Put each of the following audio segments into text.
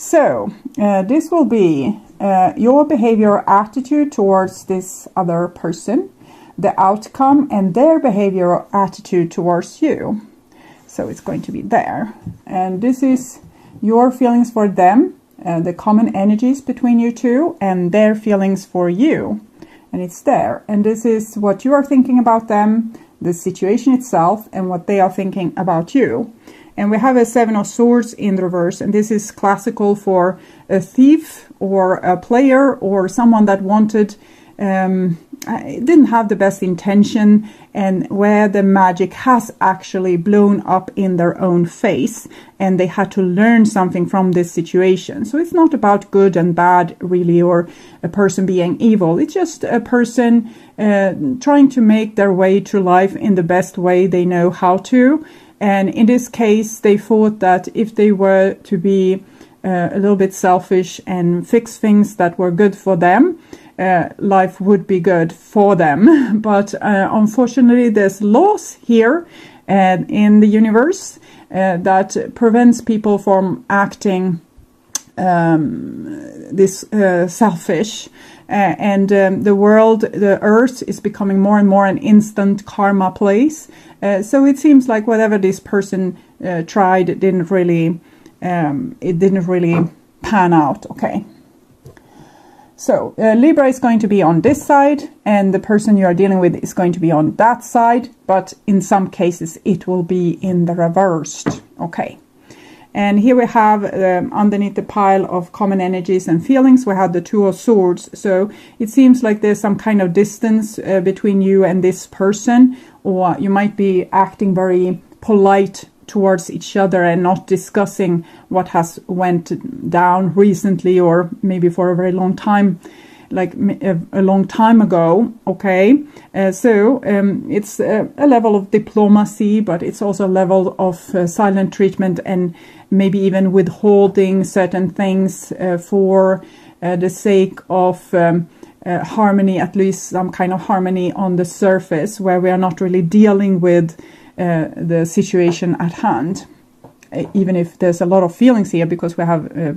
So this will be your behavior or attitude towards this other person, the outcome, and their behavior or attitude towards you. So it's going to be there. And this is your feelings for them, the common energies between you two, and their feelings for you. And it's there. And this is what you are thinking about them, the situation itself, and what they are thinking about you. And we have a 7 of Swords in the reverse, and this is classical for a thief or a player or someone that wanted, didn't have the best intention, and where the magic has actually blown up in their own face, and they had to learn something from this situation. So it's not about good and bad really, or a person being evil. It's just a person trying to make their way through life in the best way they know how to. And in this case, they thought that if they were to be a little bit selfish and fix things that were good for them, life would be good for them. But unfortunately, there's laws here in the universe that prevents people from acting this selfish. And the world, the earth, is becoming more and more an instant karma place. So it seems like whatever this person tried, it didn't really pan out. Okay. So Libra is going to be on this side, and the person you are dealing with is going to be on that side. But in some cases, it will be in the reversed. Okay. And here we have underneath the pile of common energies and feelings, we have the 2 of Swords. So it seems like there's some kind of distance between you and this person, or you might be acting very polite towards each other and not discussing what has went down recently, or maybe for a very long time, like a long time ago. Okay, so it's a level of diplomacy, but it's also a level of silent treatment, and maybe even withholding certain things for the sake of harmony, at least some kind of harmony on the surface, where we are not really dealing with the situation at hand. Even if there's a lot of feelings here, because we have a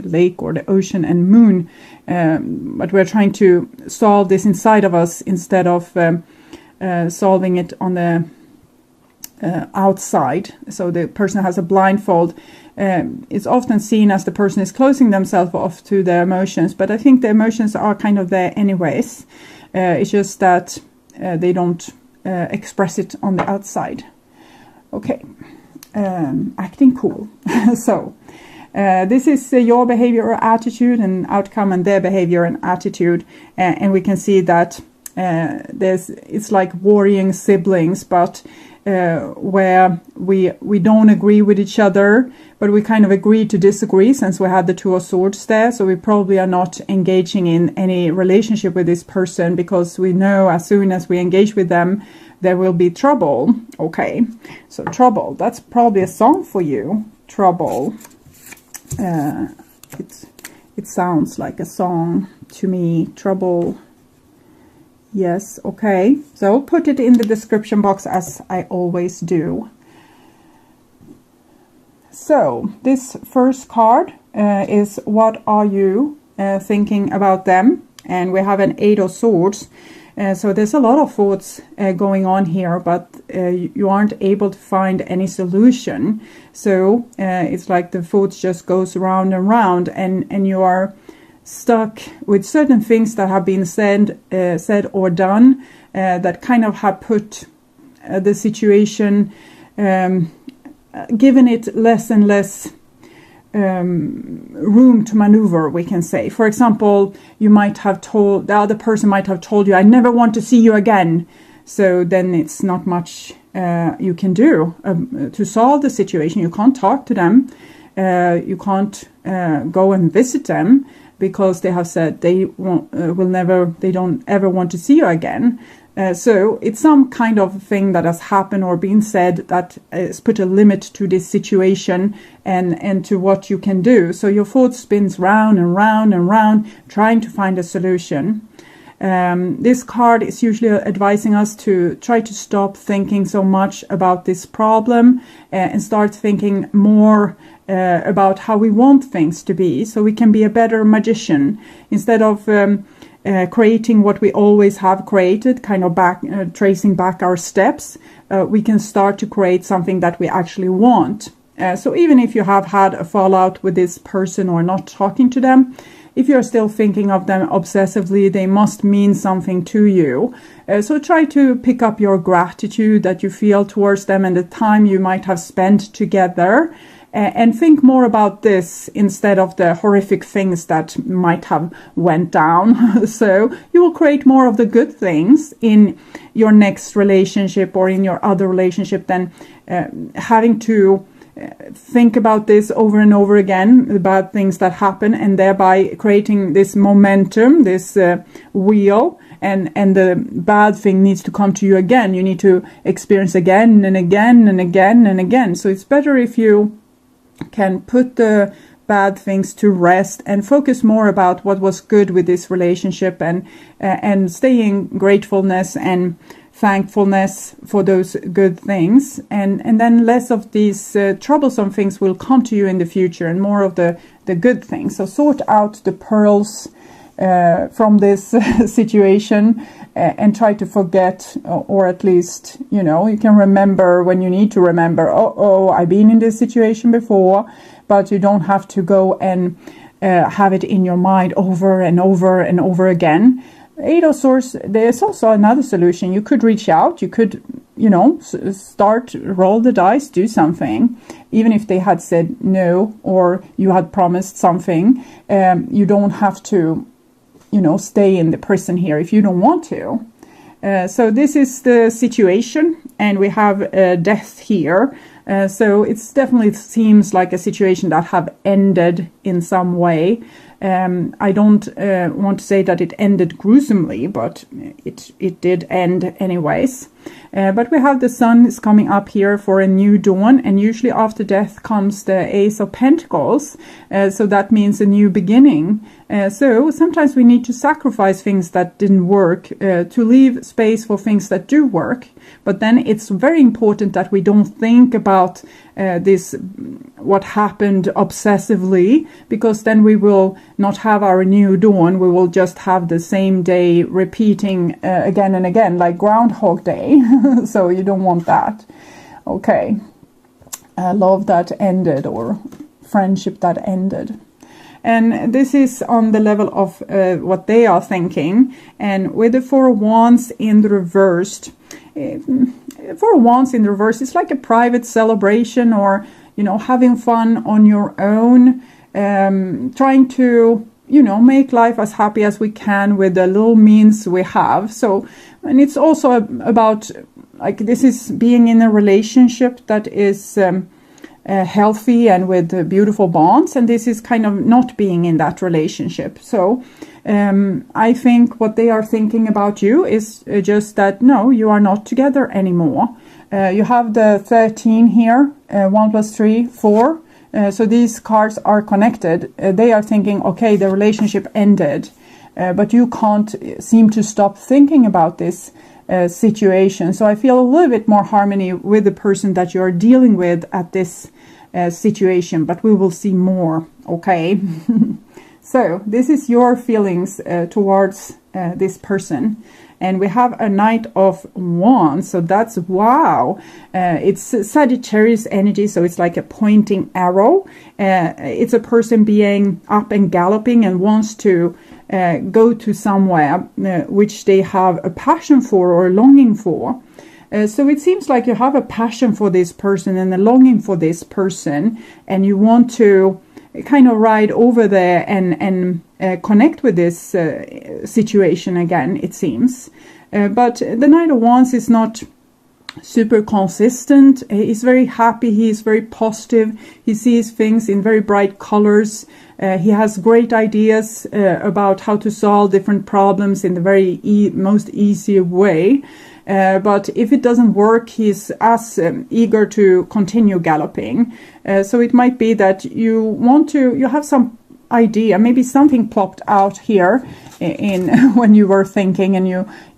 lake or the ocean and moon, but we're trying to solve this inside of us instead of solving it on the outside. So the person has a blindfold. It's often seen as the person is closing themselves off to their emotions, but I think the emotions are kind of there anyways. It's just that they don't express it on the outside. Okay. Acting cool. So this is your behavior or attitude and outcome, and their behavior and attitude, and we can see that it's like warring siblings, but where we don't agree with each other, but we kind of agree to disagree, since we had the 2 of Swords there. So we probably are not engaging in any relationship with this person, because we know as soon as we engage with them, there will be trouble. Okay, so trouble, that's probably a song for you. Trouble. It sounds like a song to me. Trouble. Yes, okay. So I'll put it in the description box, as I always do. So this first card is what are you thinking about them? And we have an 8 of Swords. So there's a lot of thoughts going on here, but you aren't able to find any solution. So it's like the thoughts just goes round and round, and you are stuck with certain things that have been said or done that kind of have put the situation, given it less and less room to maneuver, we can say. For example, you might have told, the other person might have told you, I never want to see you again. So then it's not much you can do to solve the situation. You can't talk to them. You can't go and visit them, because they have said they they don't ever want to see you again. So it's some kind of thing that has happened or been said that has put a limit to this situation and to what you can do. So your thought spins round and round and round, trying to find a solution. This card is usually advising us to try to stop thinking so much about this problem and start thinking more about how we want things to be, so we can be a better magician instead of creating what we always have created, kind of tracing back our steps. We can start to create something that we actually want. So even if you have had a fallout with this person or not talking to them, if you're still thinking of them obsessively, they must mean something to you. So try to pick up your gratitude that you feel towards them and the time you might have spent together. And think more about this instead of the horrific things that might have went down. So you will create more of the good things in your next relationship or in your other relationship than having to think about this over and over again, the bad things that happen, and thereby creating this momentum, this wheel, and the bad thing needs to come to you again. You need to experience again and again and again and again. So it's better if you can put the bad things to rest and focus more about what was good with this relationship, and stay in gratefulness and thankfulness for those good things, and then less of these troublesome things will come to you in the future, and more of the good things. So sort out the pearls from this situation, and try to forget, or at least, you can remember when you need to remember, I've been in this situation before, but you don't have to go and have it in your mind over and over and over again. Eight of Swords, there's also another solution. You could reach out, you could, start, roll the dice, do something. Even if they had said no, or you had promised something, you don't have to, stay in the prison here if you don't want to. So this is the situation, and we have death here. So it definitely seems like a situation that have ended in some way. I don't want to say that it ended gruesomely, but it did end anyways. But we have the sun is coming up here for a new dawn, and usually after death comes the Ace of Pentacles. So that means a new beginning. So sometimes we need to sacrifice things that didn't work to leave space for things that do work. But then it's very important that we don't think about this, what happened obsessively, because then we will not have our new dawn. We will just have the same day repeating again and again, like Groundhog Day. So you don't want that. Okay. Love that ended, or friendship that ended. And this is on the level of what they are thinking. And with the Four of Wands in the reversed, Four of Wands in the reverse, it's like a private celebration, or having fun on your own, trying to make life as happy as we can with the little means we have. So, and it's also about, like, this is being in a relationship that is healthy and with beautiful bonds, and this is kind of not being in that relationship. So I think what they are thinking about you is just that, no, you are not together anymore. You have the 13 here, 1 plus 3, 4. So these cards are connected. They are thinking, okay, the relationship ended, but you can't seem to stop thinking about this situation. So I feel a little bit more harmony with the person that you're dealing with at this situation, but we will see more. Okay. So this is your feelings towards this person. And we have a Knight of Wands, so that's wow. It's Sagittarius energy, so it's like a pointing arrow. It's a person being up and galloping and wants to go to somewhere which they have a passion for or longing for. So it seems like you have a passion for this person and a longing for this person, and you want to kind of ride over there and connect with this situation again, it seems. But the Knight of Wands is not super consistent. He's very happy. He's very positive. He sees things in very bright colors. He has great ideas about how to solve different problems in the very most easy way. But if it doesn't work, he's as eager to continue galloping. So it might be that you have some idea, maybe something plopped out here in when you were thinking, and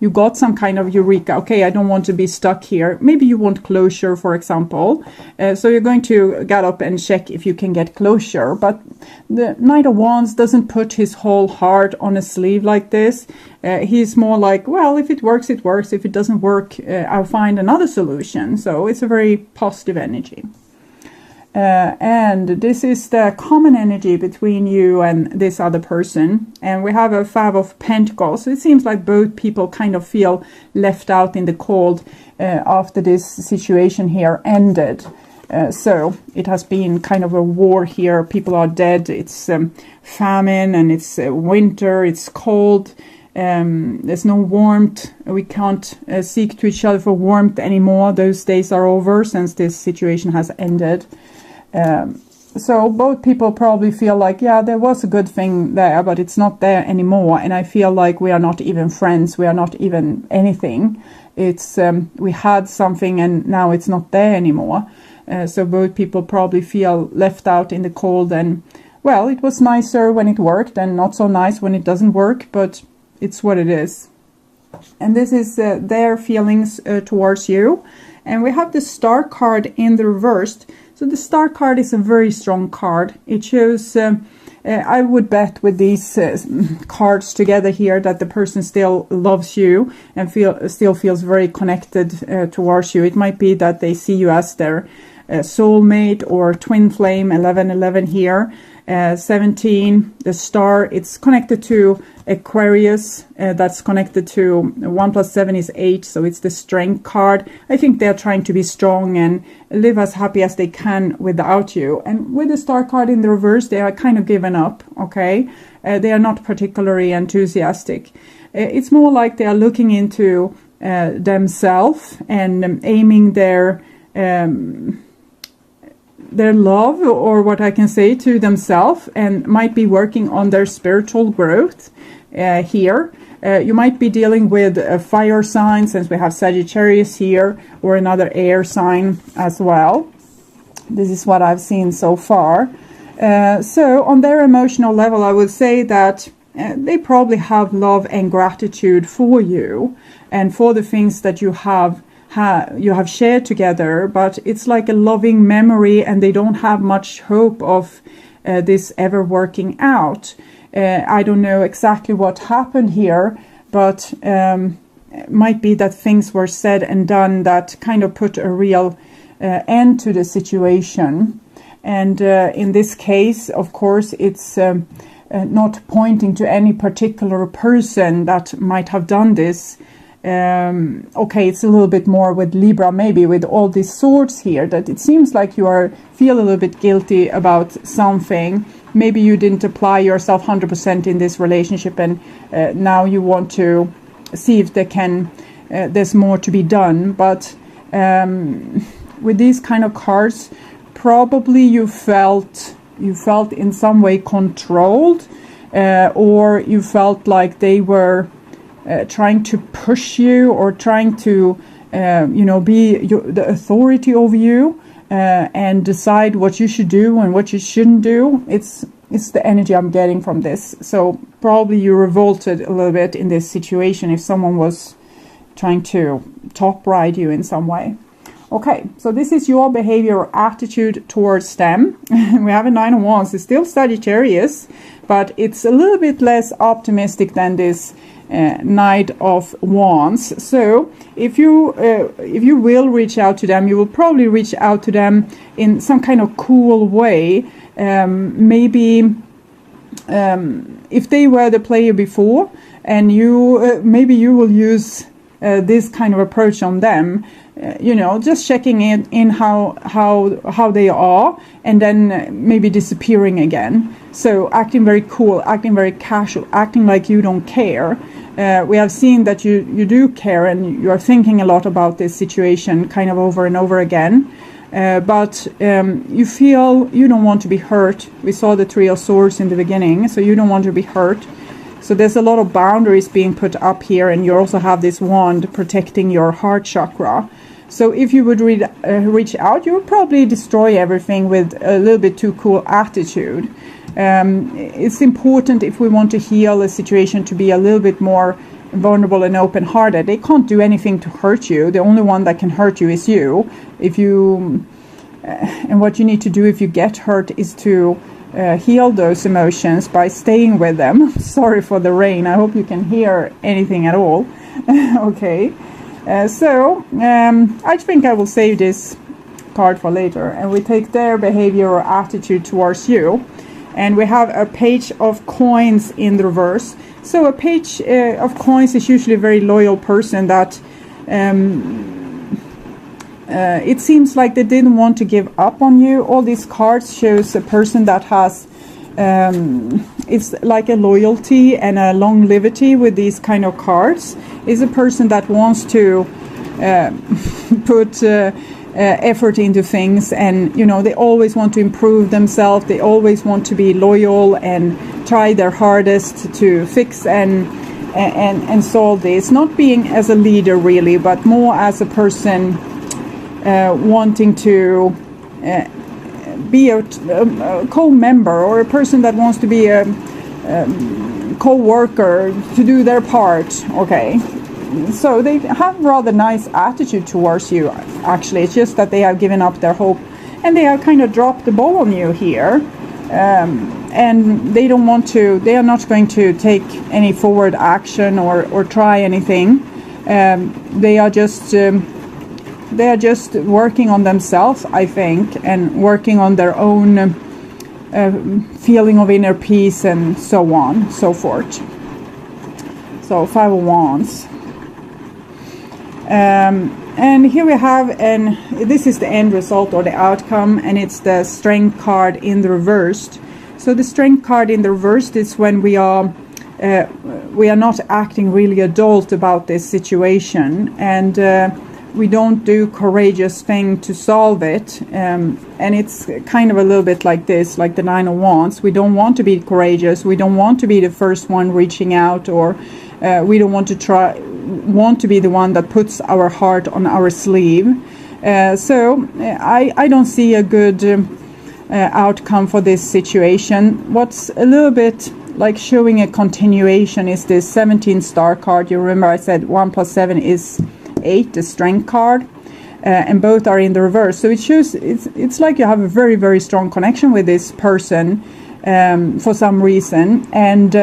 you got some kind of eureka. Okay, I don't want to be stuck here. Maybe you want closure, for example. So you're going to get up and check if you can get closure. But the Knight of Wands doesn't put his whole heart on a sleeve like this. He's more like, well, if it works, it works. If it doesn't work, I'll find another solution. So it's a very positive energy. And this is the common energy between you and this other person. And we have a Five of Pentacles. So it seems like both people kind of feel left out in the cold after this situation here ended. So it has been kind of a war here. People are dead. It's famine, and it's winter. It's cold. There's no warmth. We can't seek to each other for warmth anymore. Those days are over since this situation has ended. So both people probably feel like, yeah, there was a good thing there, but it's not there anymore. And I feel like we are not even friends. We are not even anything. It's we had something and now it's not there anymore. So both people probably feel left out in the cold, and well, it was nicer when it worked and not so nice when it doesn't work, but it's what it is. And this is their feelings towards you. And we have the Star card in the reversed. So the Star card is a very strong card. It shows, I would bet with these cards together here, that the person still loves you and still feels very connected towards you. It might be that they see you as their soulmate or twin flame. 1111 here. 17, the Star, it's connected to Aquarius. That's connected to 1 plus 7 is 8, so it's the Strength card. I think they're trying to be strong and live as happy as they can without you. And with the Star card in the reverse, they are kind of given up, okay? They are not particularly enthusiastic. It's more like they are looking into themselves and aiming their love, or what I can say, to themselves, and might be working on their spiritual growth here. You might be dealing with a fire sign, since we have Sagittarius here, or another air sign as well. This is what I've seen so far. So on their emotional level, I would say that they probably have love and gratitude for you and for the things that you have shared together, but it's like a loving memory, and they don't have much hope of this ever working out. I don't know exactly what happened here, but it might be that things were said and done that kind of put a real end to the situation. And in this case, of course, it's not pointing to any particular person that might have done this. Okay, it's a little bit more with Libra, maybe with all these swords here, that it seems like you feel a little bit guilty about something. Maybe you didn't apply yourself 100% in this relationship, and now you want to see if there's more to be done. But with these kind of cards, probably you felt in some way controlled, or you felt like they were trying to push you, or trying to be the authority over you, and decide what you should do and what you shouldn't do. It's the energy I'm getting from this. So probably you revolted a little bit in this situation if someone was trying to top ride you in some way. Okay, so this is your behavior or attitude towards them. We have a Nine of Wands. It's still Sagittarius, but it's a little bit less optimistic than this Knight of Wands. So if you will reach out to them, you will probably reach out to them in some kind of cool way. Maybe if they were the player before, and you maybe you will use this kind of approach on them. Just checking in how they are, and then maybe disappearing again. So acting very cool, acting very casual, acting like you don't care. We have seen that you do care, and you are thinking a lot about this situation kind of over and over again. But you feel you don't want to be hurt. We saw the Three of Swords in the beginning, so you don't want to be hurt. So there's a lot of boundaries being put up here, and you also have this wand protecting your heart chakra. So if you would reach out, you would probably destroy everything with a little bit too cool attitude. It's important if we want to heal a situation to be a little bit more vulnerable and open-hearted. They can't do anything to hurt you. The only one that can hurt you is you. And what you need to do if you get hurt is to heal those emotions by staying with them. Sorry for the rain. I hope you can hear anything at all. Okay. So I think I will save this card for later. And we take their behavior or attitude towards you. And we have a page of coins in the reverse. So a page of coins is usually a very loyal person that it seems like they didn't want to give up on you. All these cards shows a person that has it's like a loyalty and a longevity with these kind of cards. Is a person that wants to put effort into things, and they always want to improve themselves. They always want to be loyal and try their hardest to fix and solve this. Not being as a leader really, but more as a person wanting to be a co-member, or a person that wants to be a co-worker to do their part. Okay. So they have rather nice attitude towards you, actually. It's just that they have given up their hope and they have kind of dropped the ball on you here. And they don't want to, they are not going to take any forward action or try anything. They are just working on themselves, I think, and working on their own feeling of inner peace and so on, so forth. So 5 of Wands. And here we have, and this is the end result or the outcome, and it's the Strength card in the reversed. So the Strength card in the reversed is when we are not acting really adult about this situation, and we don't do courageous thing to solve it. And it's kind of a little bit like this, like the 9 of Wands. We don't want to be courageous. We don't want to be the first one reaching out, or we don't want to be the one that puts our heart on our sleeve. So I don't see a good outcome for this situation. What's a little bit like showing a continuation is this 17 star card. You remember I said 1 + 7 is 8, the Strength card, and both are in the reverse. So it shows it's like you have a very, very strong connection with this person for some reason, and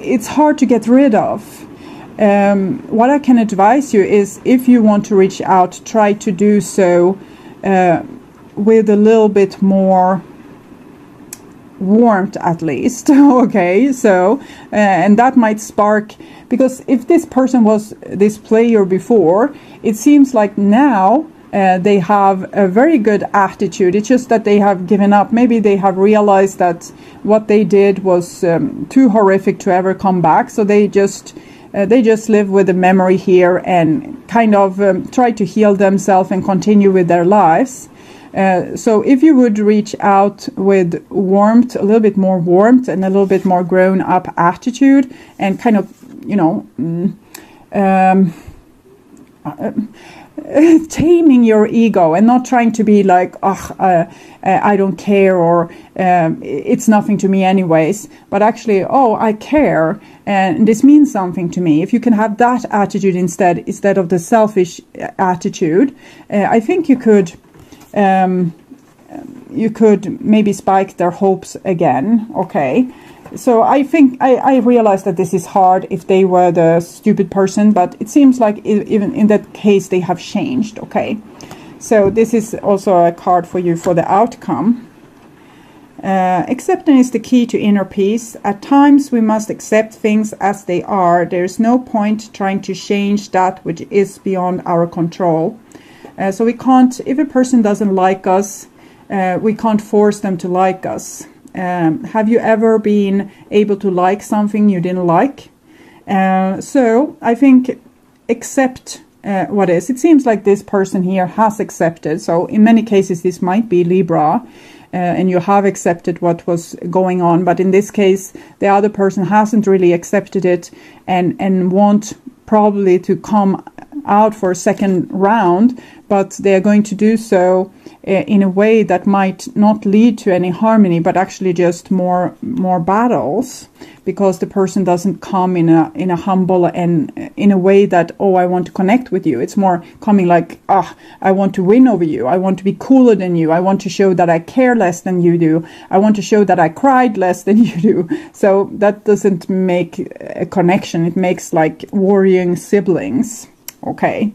it's hard to get rid of. What I can advise you is, if you want to reach out, try to do so with a little bit more warmth at least. Okay, so and that might spark, because if this person was this player before, it seems like now they have a very good attitude. It's just that they have given up. Maybe they have realized that what they did was too horrific to ever come back, so they just live with the memory here and kind of try to heal themselves and continue with their lives. So if you would reach out with warmth, a little bit more warmth and a little bit more grown up attitude, and kind of, taming your ego and not trying to be like, I don't care, or it's nothing to me anyways, but actually, I care and this means something to me. If you can have that attitude instead of the selfish attitude, I think you could maybe spike their hopes again. Okay, so I think I realize that this is hard if they were the stupid person, but it seems like even in that case they have changed. Okay, so this is also a card for you for the outcome. Acceptance is the key to inner peace. At times we must accept things as they are. There is no point trying to change that which is beyond our control. So we can't, if a person doesn't like us, we can't force them to like us. Have you ever been able to like something you didn't like? So I think accept what is. It seems like this person here has accepted. So in many cases this might be Libra, and you have accepted what was going on. But in this case, the other person hasn't really accepted it and want probably to come out for a second round, but they are going to do so in a way that might not lead to any harmony, but actually just more battles, because the person doesn't come in a humble and in a way that, oh, I want to connect with you. It's more coming like, I want to win over you. I want to be cooler than you. I want to show that I care less than you do. I want to show that I cried less than you do. So that doesn't make a connection. It makes like worrying siblings. Okay.